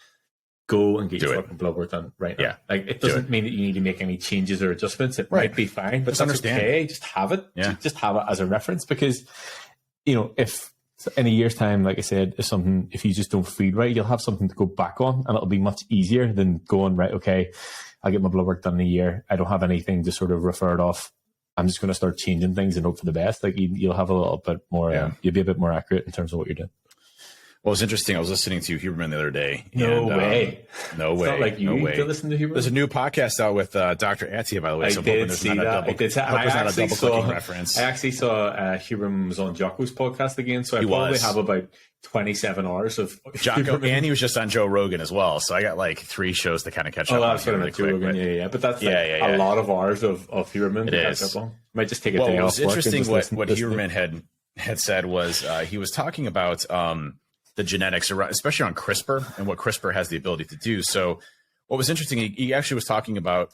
go and get your fucking blood work done right now. Like, it doesn't mean that you need to make any changes or adjustments. It might be fine, but that's okay. Just have it. Just have it as a reference, because, if So in a year's time, like I said, if you just don't feed right, you'll have something to go back on, and it'll be much easier than going, right, okay, I'll get my blood work done in a year. I don't have anything to sort of refer it off. I'm just going to start changing things and hope for the best. Like you'll have a little bit more, you'll be a bit more accurate in terms of what you're doing. Well, it's interesting. I was listening to Huberman the other day. No way. No way. It's not like you no way. to listen to Huberman. There's a new podcast out with Dr. Atia, by the way. I So I'm did hoping there's see not that. a double, I did. hope there's not a double clicking reference. I actually saw Huberman was on Jocko's podcast again. So I probably have about 27 hours of Jocko, and he was just on Joe Rogan as well. So I got like 3 shows to kind of catch up on. That's really quick. Rogan, yeah. But that's a lot of hours of Huberman to catch up on. Might just take a day off. It was interesting what Huberman had said was he was talking about the genetics, around, especially on CRISPR and what CRISPR has the ability to do. So what was interesting, he actually was talking about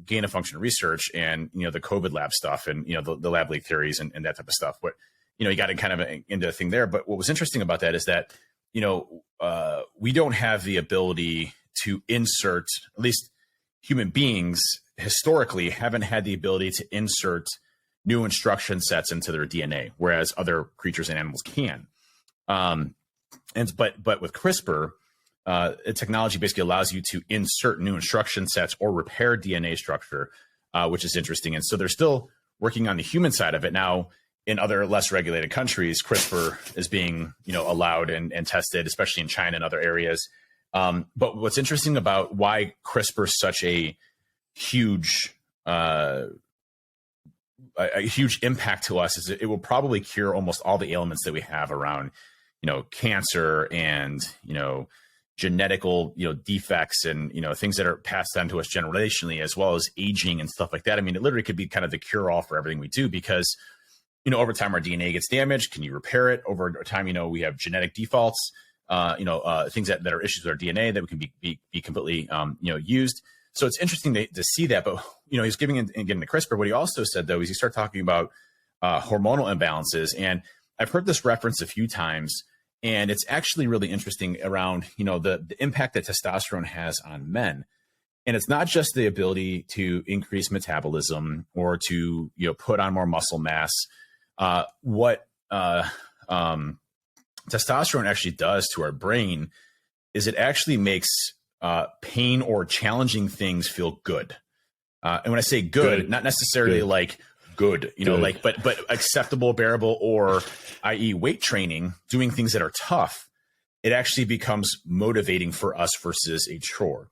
gain of function research and, the COVID lab stuff and, the lab leak theories and that type of stuff. But, he got kind of into a thing there. But what was interesting about that is that, we don't have the ability to insert, at least human beings historically haven't had the ability to insert new instruction sets into their DNA, whereas other creatures and animals can. But with CRISPR, technology basically allows you to insert new instruction sets or repair DNA structure, which is interesting. And so they're still working on the human side of it. Now, in other less regulated countries, CRISPR is being allowed and tested, especially in China and other areas. But what's interesting about why CRISPR is such a huge impact to us is it will probably cure almost all the ailments that we have around cancer and, genetical, defects and, things that are passed down to us generationally, as well as aging and stuff like that. I mean, it literally could be kind of the cure all for everything we do because, over time our DNA gets damaged. Can you repair it? Over time, we have genetic defaults, things that are issues with our DNA that we can be completely, used. So it's interesting to see that, but, he's giving and getting the CRISPR. What he also said though, is he started talking about hormonal imbalances. And I've heard this reference a few times. And it's actually really interesting around, the impact that testosterone has on men. And it's not just the ability to increase metabolism or to, put on more muscle mass. What testosterone actually does to our brain is it actually makes pain or challenging things feel good. And when I say good. Not necessarily like good, but acceptable, bearable, or i.e. weight training, doing things that are tough, it actually becomes motivating for us versus a chore.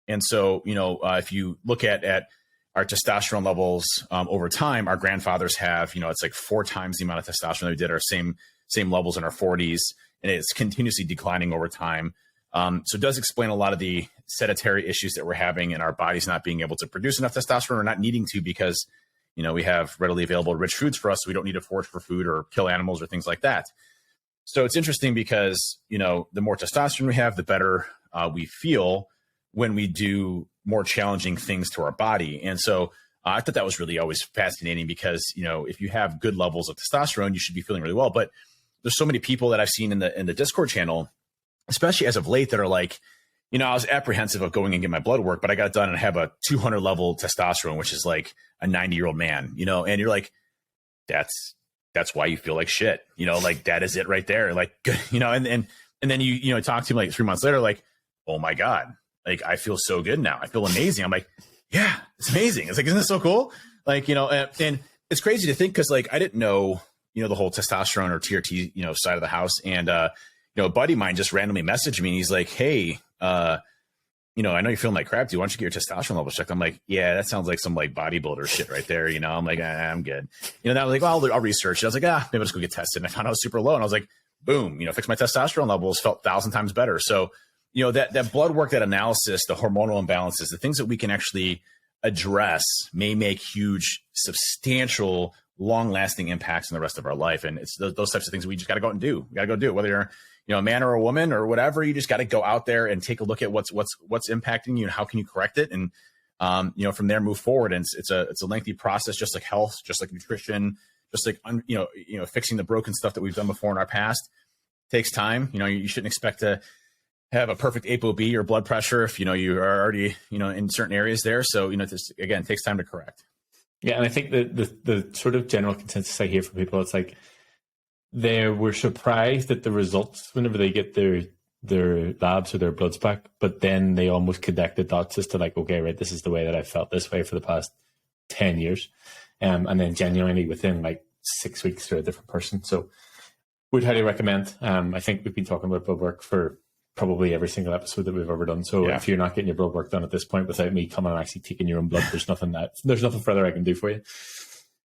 And so, if you look at our testosterone levels over time, our grandfathers have, it's like 4 times the amount of testosterone that we did our same levels in our 40s, and it's continuously declining over time. So it does explain a lot of the sedentary issues that we're having and our bodies not being able to produce enough testosterone or not needing to because we have readily available rich foods for us. So we don't need to forage for food or kill animals or things like that. So it's interesting because, the more testosterone we have, the better we feel when we do more challenging things to our body. And so I thought that was really always fascinating because, if you have good levels of testosterone, you should be feeling really well. But there's so many people that I've seen in the Discord channel, especially as of late, that are like, I was apprehensive of going and getting my blood work, but I got it done and I have a 200 level testosterone, which is like a 90-year-old man, and you're like, that's why you feel like shit, like that is it right there. Like, and then you talk to him like 3 months later, like, oh my God, like I feel so good now. I feel amazing. I'm like, yeah, it's amazing. It's like, isn't this so cool? Like, and it's crazy to think, cause like, I didn't know, the whole testosterone or TRT, side of the house. And, a buddy of mine just randomly messaged me and he's like, hey, I know you're feeling like crap. Do you want to get your testosterone levels checked? I'm like, yeah, that sounds like some like bodybuilder shit right there. I'm like, I'm good. That was like, well, I'll research it. I was like, maybe I'll just go get tested. And I found out I was super low. And I was like, boom, fixed my testosterone levels, felt 1,000 times better. So, that blood work, that analysis, the hormonal imbalances, the things that we can actually address may make huge, substantial, long-lasting impacts in the rest of our life. And it's those types of things we just got to go out and do. We got to go do it, whether you're a man or a woman or whatever. You just got to go out there and take a look at what's impacting you and how can you correct it, and from there move forward. And it's a lengthy process, just like health, just like nutrition, just like fixing the broken stuff that we've done before in our past. It takes time. You shouldn't expect to have a perfect ApoB or blood pressure if you are already in certain areas there. So this, again, it takes time to correct. Yeah, and I think the sort of general consensus I hear from people, it's like they were surprised at the results whenever they get their labs or their bloods back, but then they almost connected dots as to like, okay, right, this is the way that I felt this way for the past 10 years. And then genuinely within like 6 weeks they're a different person. So we'd highly recommend. I think we've been talking about blood work for probably every single episode that we've ever done. So if you're not getting your blood work done at this point without me coming and actually taking your own blood, there's nothing further I can do for you.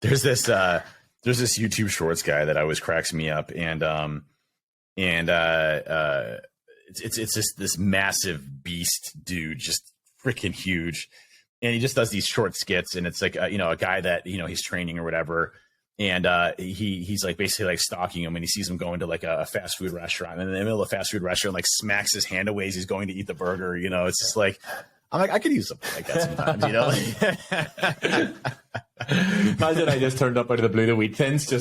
There's this YouTube Shorts guy that always cracks me up, and it's just this massive beast dude, just freaking huge, and he just does these short skits, and it's like a guy that he's training or whatever, and he's like basically like stalking him, and he sees him going to like a fast food restaurant, and in the middle of a fast food restaurant, like smacks his hand away as he's going to eat the burger. It's just like, I'm like, I could use something like that sometimes. Imagine I just turned up out of the blue to wheat thins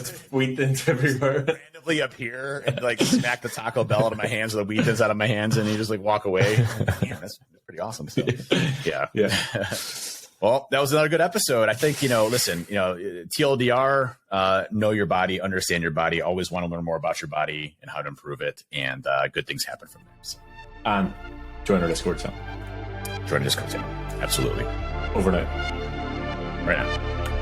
everywhere. Randomly appear and like smack the Taco Bell out of my hands or the wheat thins out of my hands, and you just like walk away. Damn, that's pretty awesome. So, yeah. Well, that was another good episode. I think, listen, TLDR, know your body, understand your body, always want to learn more about your body and how to improve it. And good things happen from there. So. Join our Discord channel. Join our Discord channel. Absolutely. Over now. Right now.